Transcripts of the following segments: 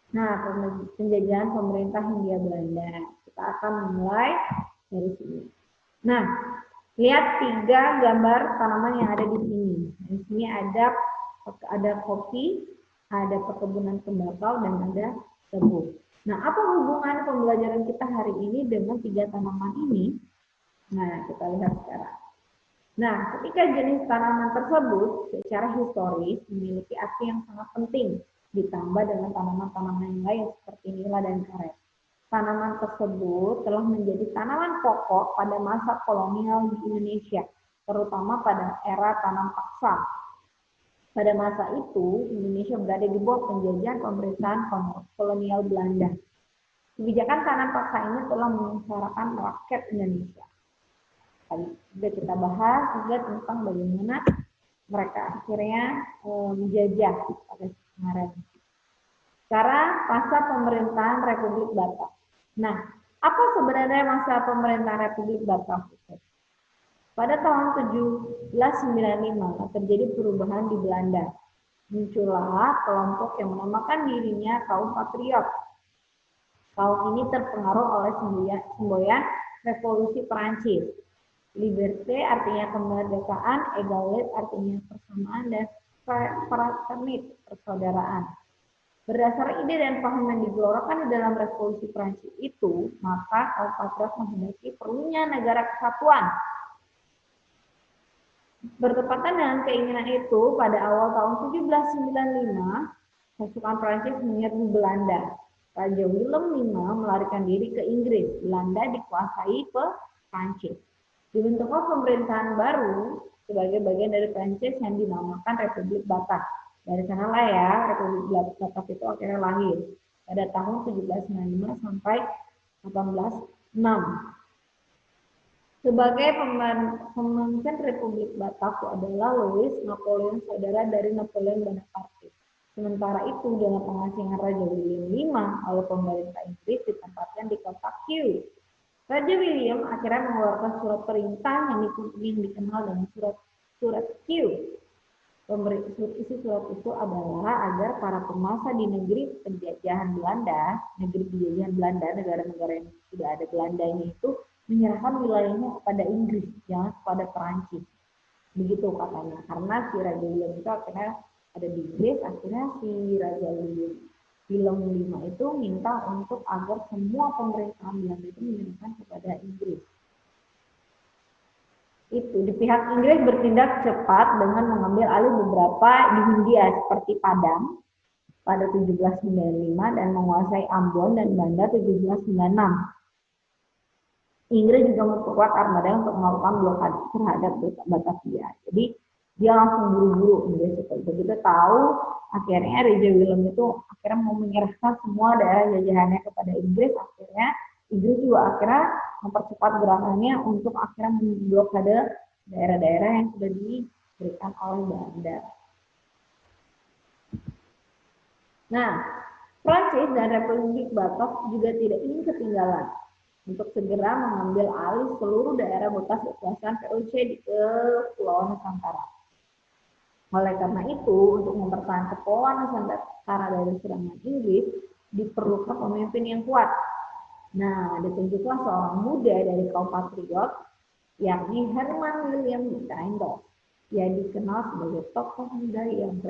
Nah, penjajahan pemerintah Hindia Belanda. Kita akan mulai dari sini. Nah, lihat 3 gambar tanaman yang ada di sini. Di sini ada kopi, ada perkebunan tembakau, dan ada tebu. Nah, apa hubungan pembelajaran kita hari ini dengan 3 tanaman ini? Nah, kita lihat sekarang. Nah, ketika jenis tanaman tersebut secara historis memiliki arti yang sangat penting, ditambah dengan tanaman-tanaman yang lain seperti nila dan karet. Tanaman tersebut telah menjadi tanaman pokok pada masa kolonial di Indonesia, terutama pada era tanam paksa. Pada masa itu, Indonesia berada di bawah penjajahan pemerintahan kolonial Belanda. Kebijakan tanam paksa ini telah menyengsarakan rakyat Indonesia. Tadi sudah kita bahas juga tentang bagaimana mereka akhirnya menjajah pada kemarin. Sekarang masa pemerintahan Republik Batak. Nah, apa sebenarnya masa pemerintahan Republik Batak? Pada tahun 1795 terjadi perubahan di Belanda. Muncullah kelompok yang menamakan dirinya kaum patriot. Kaum ini terpengaruh oleh semboyan revolusi Perancis. Liberté artinya kemerdekaan, égalité artinya persamaan, dan fraternité persaudaraan. Berdasar ide dan paham yang digelorakan di dalam revolusi Prancis itu, maka kaum patriot menghendaki perlunya negara kesatuan. Bertepatan dengan keinginan itu, pada awal tahun 1795, pasukan Prancis menyerbu Belanda. Raja Willem V melarikan diri ke Inggris. Belanda dikuasai Prancis. Dibentuklah pemerintahan baru sebagai bagian dari Prancis yang dinamakan Republik Batak. Dari sanalah ya Republik Batak itu akhirnya lahir pada tahun 1795 sampai 1806. Sebagai pemimpin Republik Batak adalah Louis Napoleon, saudara dari Napoleon Bonaparte. Sementara itu, dengan pengasingan Raja William V oleh pemerintah Inggris ditempatkan di kota Kew. Raja William akhirnya mengeluarkan surat perintah yang dikenal dengan surat Kew. Isi surat itu adalah agar para penguasa di negeri penjajahan Belanda, negara-negara yang tidak ada Belandanya itu menyerahkan wilayahnya kepada Inggris, jangan kepada Perancis. Begitu katanya. Karena si Raja William itu akhirnya ada di Inggris, akhirnya si Raja Willem V itu minta untuk agar semua pemerintahan Belanda itu menyerahkan kepada Inggris. Itu di pihak Inggris bertindak cepat dengan mengambil alih beberapa di Hindia seperti Padang pada 1795 dan menguasai Ambon dan Banda 1796. Inggris juga memperkuat armada untuk melakukan blokade terhadap Batavia. Jadi dia langsung buru-buru Inggris itu. Begitu tahu akhirnya Raja Willem itu akhirnya mau menyerahkan semua daerah jajahannya kepada Inggris, akhirnya Inggris juga akhirnya mempercepat gerakannya untuk akhirnya memblokade daerah-daerah yang sudah diberikan oleh Belanda. Nah, Prancis dan Republik Batak juga tidak ingin ketinggalan untuk segera mengambil alih seluruh daerah bekas kekuasaan VOC di Kepulauan Nusantara. Oleh karena itu, untuk mempertahankan Kepulauan Nusantara dari serangan Inggris, diperlukan pemimpin yang kuat. Nah, ditunjuklah seorang muda dari kaum patriot, yakni Herman William Daendels, yang dikenal sebagai tokoh muda yang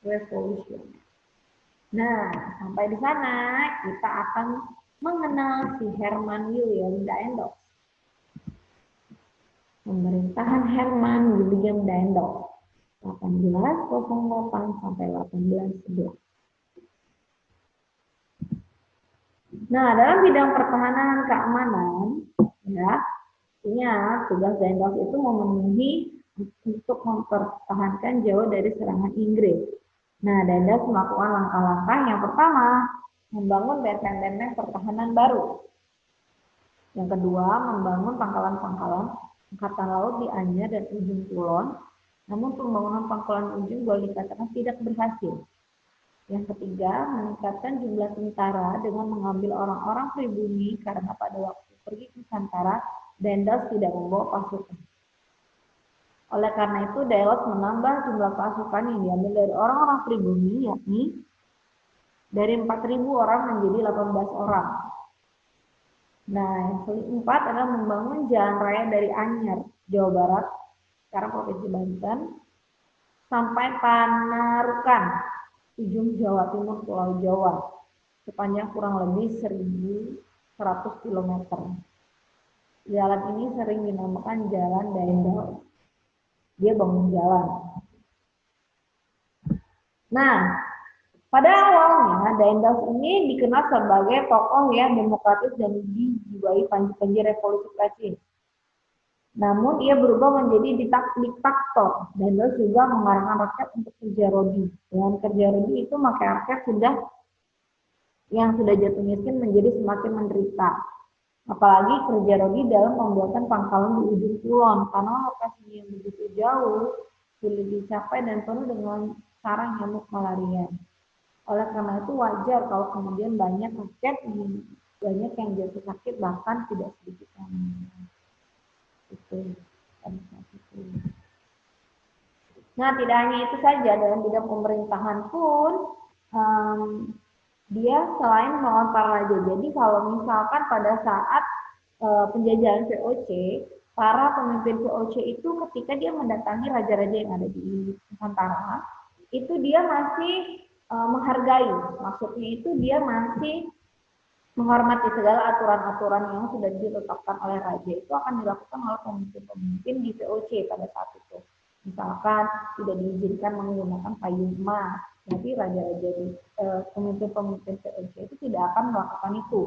revolusioner. Nah, sampai di sana kita akan mengenal si Herman William Daendels. Pemerintahan Herman William Daendels 1808 sampai 1811. Nah, dalam bidang pertahanan dan keamanan, ya, tugas Daendels itu memenuhi untuk mempertahankan Jawa dari serangan Inggris. Nah, Daendels melakukan langkah-langkah. Yang pertama, membangun benteng-benteng pertahanan baru. Yang kedua, membangun pangkalan-pangkalan angkatan laut di Anyer dan Ujung Kulon. Namun pembangunan pangkalan ujung boleh dikatakan tidak berhasil. Yang ketiga, meningkatkan jumlah tentara dengan mengambil orang-orang pribumi karena pada waktu pergi ke Nusantara, Daendels tidak membawa pasukan. Oleh karena itu, Daendels menambah jumlah pasukan yang diambil dari orang-orang pribumi, yakni Dari 4.000 orang menjadi 18 orang. Nah, yang keempat adalah membangun jalan raya dari Anyar, Jawa Barat, sekarang Provinsi Banten, sampai Panarukan, ujung Jawa Timur, Pulau Jawa, sepanjang kurang lebih 1.100 km. Jalan ini sering dinamakan Jalan Daendels. Dia bangun jalan. Nah, pada awalnya Daendels ini dikenal sebagai tokoh yang demokratis dan dijiwai panji-panji revolusi Prancis. Namun ia berubah menjadi diktator. Daendels juga mengarahkan rakyat untuk kerja rodi. Dengan kerja rodi itu maka rakyat yang sudah jatuh miskin menjadi semakin menderita. Apalagi kerja rodi dalam pembuatan pangkalan di ujung kulon, karena lokasinya yang begitu jauh, sulit dicapai dan penuh dengan sarang nyamuk malaria. Oleh karena itu wajar kalau kemudian banyak yang jatuh sakit, bahkan tidak sedikit yang meninggal. Itu. Nah, tidak hanya itu saja, dalam bidang pemerintahan pun dia selain melawan para raja. Jadi kalau misalkan pada saat penjajahan VOC, para pemimpin VOC itu ketika dia mendatangi raja-raja yang ada di Nusantara, itu dia masih menghargai. Maksudnya itu dia masih menghormati segala aturan-aturan yang sudah ditetapkan oleh raja. Itu akan dilakukan oleh pemimpin-pemimpin di VOC pada saat itu. Misalkan tidak diizinkan menggunakan payung emas, jadi raja-raja pemimpin-pemimpin VOC itu tidak akan melakukan itu.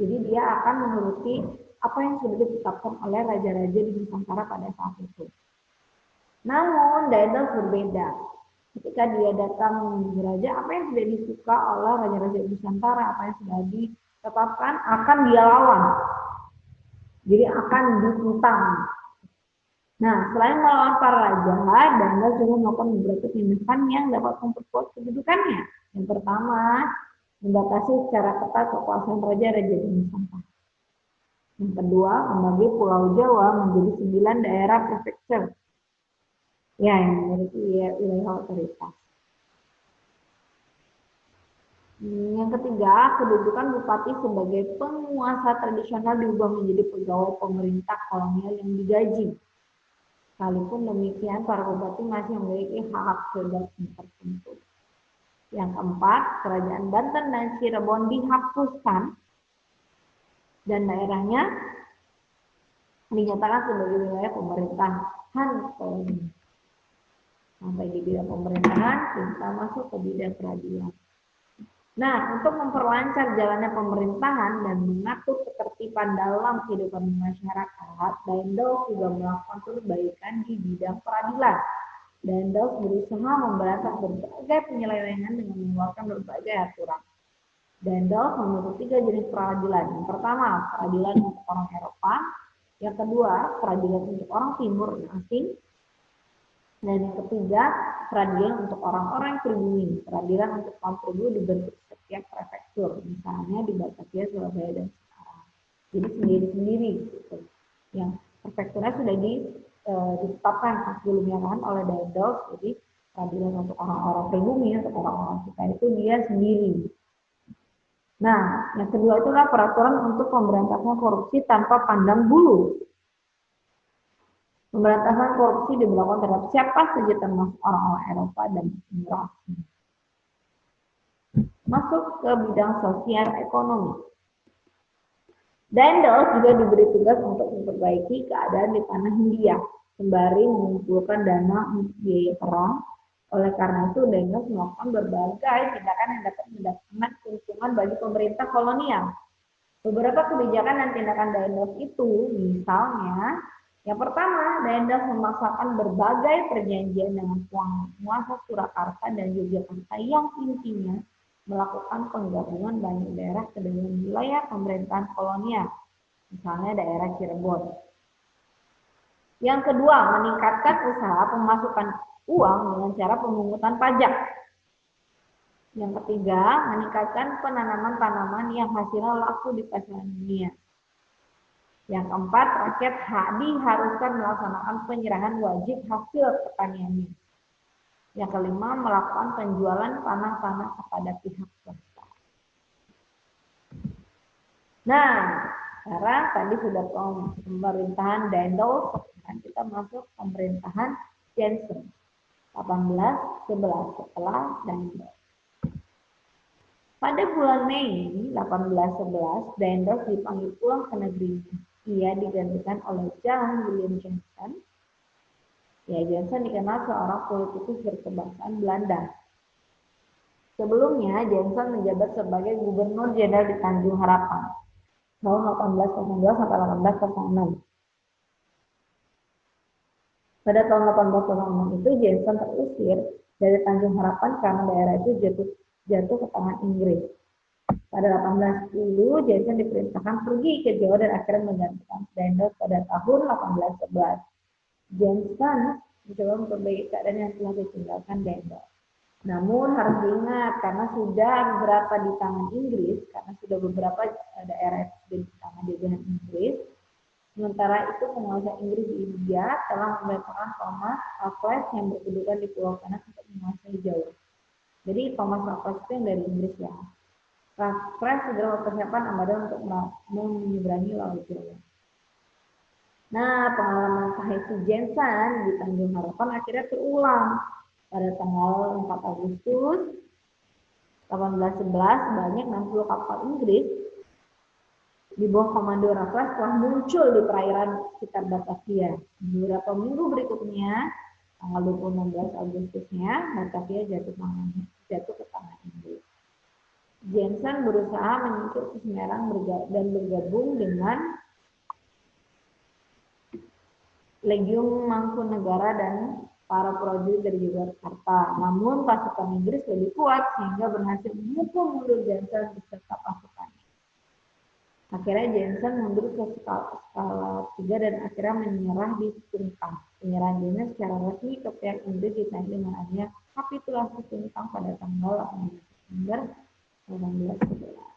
Jadi dia akan menuruti apa yang sudah ditetapkan oleh raja-raja di Nusantara pada saat itu. Namun Daendels berbeda. Ketika dia datang menjadi raja, apa yang sudah disuka oleh raja-raja Nusantara, apa yang sudah ditetapkan akan dia lawan. Jadi akan ditentang. Nah, selain melawan para raja, Daendels juga melakukan beberapa tindakan yang dapat memperkuat kedudukannya. Yang pertama, membatasi secara ketat kekuasaan raja-raja di Nusantara. Yang kedua, membagi Pulau Jawa menjadi 9 daerah prefektur. Ya, yang memiliki wilayah otoritas. Yang ketiga, kedudukan bupati sebagai penguasa tradisional diubah menjadi pegawai pemerintah kolonial yang digaji. Sekalipun demikian, para bupati masih memiliki hak feodal tertentu. Yang keempat, kerajaan Banten dan Cirebon dihapuskan dan daerahnya dinyatakan sebagai wilayah pemerintahan koloni. Sampai di bidang pemerintahan, kita masuk ke bidang peradilan. Nah, untuk memperlancar jalannya pemerintahan dan mengatur ketertiban dalam kehidupan masyarakat, Daendels juga melakukan perbaikan di bidang peradilan. Daendels berusaha memberantas berbagai penyelewengan dengan mengeluarkan berbagai aturan. Daendels membentuk 3 jenis peradilan. Yang pertama, peradilan untuk orang Eropa. Yang kedua, peradilan untuk orang Timur dan asing. Dan yang ketiga, peradilan untuk orang-orang pribumi. Peradilan untuk kaum pribumi dibentuk setiap prefektur, misalnya di Batavia, Surabaya, dan Semarang. Jadi sendiri-sendiri. Gitu. Yang prefekturnya sudah ditetapkan sebelumnya kan oleh Daendels. Jadi peradilan untuk orang-orang pribumi, untuk orang-orang kita itu dia sendiri. Nah, yang kedua itulah peraturan untuk pemberantasan korupsi tanpa pandang bulu. Pemberantasan korupsi diberlakukan terhadap siapa saja termasuk orang-orang Eropa dan Timur. Masuk ke bidang sosial ekonomi. Daendels juga diberi tugas untuk memperbaiki keadaan di tanah Hindia, sembari mengumpulkan dana untuk biaya perang. Oleh karena itu, Daendels melakukan berbagai tindakan yang dapat mendatangkan keuntungan bagi pemerintah kolonial. Beberapa kebijakan dan tindakan Daendels itu, misalnya, yang pertama, Daendels memaksakan berbagai perjanjian dengan penguasa Surakarta dan Yogyakarta yang intinya melakukan penggabungan banyak daerah ke dalam wilayah pemerintahan kolonial, misalnya daerah Cirebon. Yang kedua, meningkatkan usaha pemasukan uang dengan cara pemungutan pajak. Yang ketiga, meningkatkan penanaman tanaman yang hasilnya laku di pasaran dunia. Yang keempat, rakyat diharuskan melaksanakan penyerahan wajib hasil pertaniannya. Yang kelima, melakukan penjualan tanah-tanah kepada pihak swasta. Nah, sekarang tadi sudah pemerintahan Daendels, sekarang kita masuk pemerintahan Jensen 1811 setelah Daendels. Pada bulan Mei 1811, Daendels dipanggil pulang ke negerinya. Ia digantikan oleh Jan Willem Jensen. Ya, Jensen dikenal seorang politikus berkebangsaan Belanda. Sebelumnya, Jensen menjabat sebagai Gubernur Jenderal di Tanjung Harapan tahun 1802 sampai 1806. Pada tahun 1806 itu Jensen terusir dari Tanjung Harapan karena daerah itu jatuh ke tangan Inggris. Pada 1810, Jensen diperintahkan pergi ke Jawa dan akhirnya menggantikan Daendels pada tahun 1811. Jensen mencoba memperbaiki keadaan yang telah ditinggalkan Daendels. Namun harus diingat karena sudah beberapa di tangan Inggris, karena sudah beberapa daerah di tangan jajahan Inggris. Sementara itu penguasa Inggris di India telah mendatangkan Thomas Raffles yang berkedudukan di Pulau Kanan untuk menguasai Jawa. Jadi Thomas Raffles itu yang dari Inggris ya. Raffles segera mempersiapkan armada untuk menyeberangi Laut Jawa. Nah, pengalaman Kahesi Jensen di Tanjung Harapan akhirnya terulang. Pada tanggal 4 Agustus 1811, sebanyak 60 kapal Inggris di bawah komando Raffles telah muncul di perairan sekitar Batavia. Beberapa minggu berikutnya, tanggal 16 Agustusnya, Batavia jatuh ke tangan Inggris. Jensen berusaha menyingkir ke Semarang dan bergabung dengan Legiun Mangkunegara dan para prajurit dari Yogyakarta. Namun pasukan Inggris lebih kuat sehingga berhasil memukul mundur Jensen beserta pasukannya. Akhirnya Jensen mundur ke skala 3 dan akhirnya menyerah di Tuntang. Penyerahan Jensen secara resmi ke pihak Inggris ditandai dengan adanya kapitulasi Tuntang pada tanggal 18 September 1811.